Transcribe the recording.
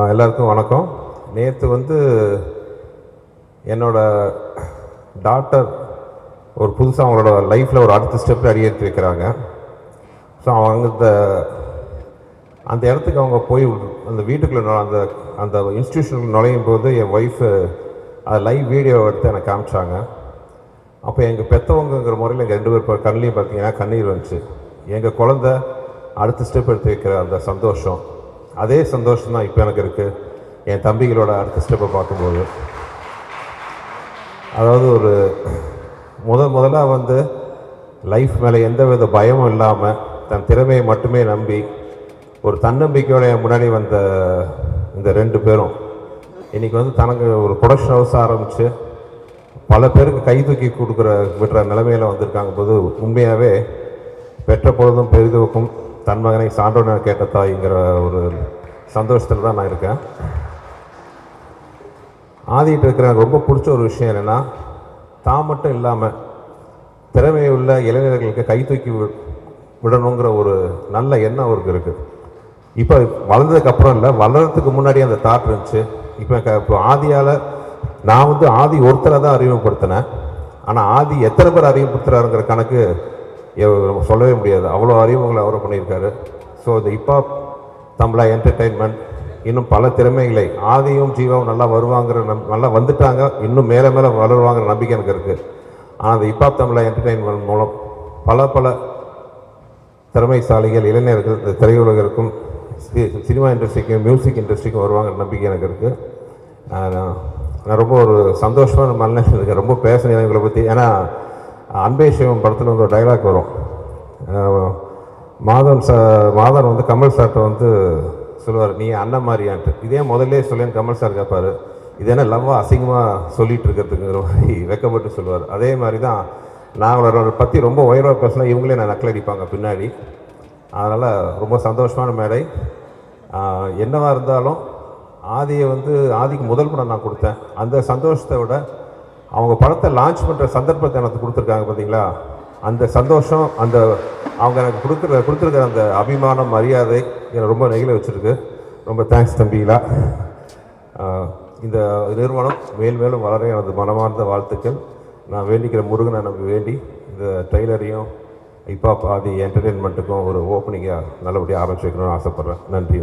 எல்லாருக்கும் வணக்கம். நேற்று என்னோட டாக்டர் ஒரு புதுசாக அவங்களோட லைஃப்பில் ஒரு அடுத்த ஸ்டெப் அடியெடுத்து வைக்கிறாங்க. ஸோ அவங்க அந்த இடத்துக்கு அவங்க போய் அந்த வீட்டுக்குள்ளே அந்த அந்த இன்ஸ்டியூஷனுக்கு நுழையும் போது என் ஒய்ஃபு அதை லைவ் வீடியோ எடுத்து எனக்கு காமிச்சாங்க. அப்போ எங்கள் பெற்றவங்கிற முறையில் எங்கள் 2 பேர் கண்ணிலையும் பார்த்தீங்கன்னா கண்ணீர் வந்துச்சு. எங்கள் குழந்த அடுத்த ஸ்டெப் எடுத்து வைக்கிற அந்த சந்தோஷம், அதே சந்தோஷம் தான் இப்போ எனக்கு இருக்குது என் தம்பிகளோட அடுத்த ஸ்டெப்பை பார்க்கும்போது. அதாவது ஒரு முதலாக லைஃப் மேலே எந்த வித பயமும் இல்லாமல் தன் திறமையை மட்டுமே நம்பி ஒரு தன்னம்பிக்கையோட முன்னாடி வந்த இந்த 2 பேரும் இன்றைக்கி தனக்கு ஒரு ப்ரொடக்ஷன் ஹவுஸ் ஆரம்பித்து பல பேருக்கு கை தூக்கி விடுற நிலைமையில் வந்திருக்காங்க போது உண்மையாகவே பெற்ற பொழுதும் பெரிதுக்கும் தன் மகனை சான்றோன கேட்ட தாய்ங்கிற ஒரு சந்தோஷத்தில் தான் நான் இருக்கேன். ஆதிட்டு இருக்கிற எனக்கு ரொம்ப பிடிச்ச ஒரு விஷயம் என்னென்னா, தான் மட்டும் இல்லாமல் திறமை உள்ள இளைஞர்களுக்கு கை தூக்கி விடணுங்கிற ஒரு நல்ல எண்ணம் அவருக்கு இருக்குது. இப்போ வளர்ந்ததுக்கப்புறம் இல்லை, வளர்கிறதுக்கு முன்னாடி அந்த தாட் இருந்துச்சு. இப்போ ஆதியால் நான் ஆதி ஒருத்தரை தான் அறிமுகப்படுத்தினேன். ஆனால் ஆதி எத்தனை பேர் அறிமுகப்படுத்துகிறாருங்கிற கணக்கு சொல்லவே முடியாது. அவ்வளோ அறிமுகங்களை அவரை பண்ணியிருக்காரு. ஸோ இந்த ஹிப்ஹாப் தமிழா என்டர்டெயின்மெண்ட் இன்னும் பல திறமைகளை ஆதியும் ஜீவாவும் நல்லா வருவாங்கிற நல்லா வந்துட்டாங்க, இன்னும் மேலே மேலே வளருவாங்கிற நம்பிக்கை எனக்கு இருக்குது. ஆனால் அந்த ஹிப்ஹாப் தமிழா என்டர்டெயின்மெண்ட் மூலம் பல திறமைசாலிகள் இளைஞர்கள் இந்த திரையுலகிற்கும் சினிமா இண்டஸ்ட்ரிக்கும் மியூசிக் இண்டஸ்ட்ரிக்கும் வருவாங்கிற நம்பிக்கை எனக்கு இருக்குது. நான் ரொம்ப ஒரு சந்தோஷமான மனநிலையில் இருக்கேன். ரொம்ப பேசுகிறேன் இவங்களை பற்றி. ஏன்னா அன்பே சிவம் படத்தில் ஒரு டைலாக் வரும். மாதவன் கமல் சார்கிட்ட சொல்லுவார், நீ அண்ணன் மாதிரியான்ட்டு. இதே முதல்ல சொல்லேன்னு கமல் சார் கேட்பார், இது என்ன லவ்வாக அசிங்கமாக சொல்லிகிட்டு இருக்கிறதுக்குங்கிற மாதிரி வெக்கப்பட்டு சொல்லுவார். அதே மாதிரி தான் நாங்களோட பற்றி ரொம்ப உயர்வாக பேசினா இவங்களே நான் நக்கல் அடிப்பாங்க பின்னாடி. அதனால் ரொம்ப சந்தோஷமான மேடை. என்னவாக இருந்தாலும் ஆதியை ஆதிக்கு முதல் படம் நான் கொடுத்தேன். அந்த சந்தோஷத்தை விட அவங்க படத்தை லான்ச் பண்ணுற சந்தர்ப்பத்தை எனக்கு கொடுத்துருக்காங்க பார்த்தீங்களா, அந்த சந்தோஷம், அந்த அவங்க எனக்கு கொடுத்துருக்கிற அந்த அபிமானம் மரியாதை என்னை ரொம்ப நெகிழ வச்சுருக்கு. ரொம்ப தேங்க்ஸ் தம்பிகளா. இந்த நிறுவனம் மேலும் வளர எனது மனமார்ந்த வாழ்த்துக்கள். நான் வேண்டிக்கிற முருகனை நம்பி வேண்டி இந்த ட்ரெய்லரையும் ஹிப்ஹாப் ஆதி என்டர்டெயின்மெண்ட்டுக்கும் ஒரு ஓப்பனிங்காக நல்லபடியாக ஆரம்பிச்சு வைக்கணும்னு ஆசைப்பட்றேன். நன்றி.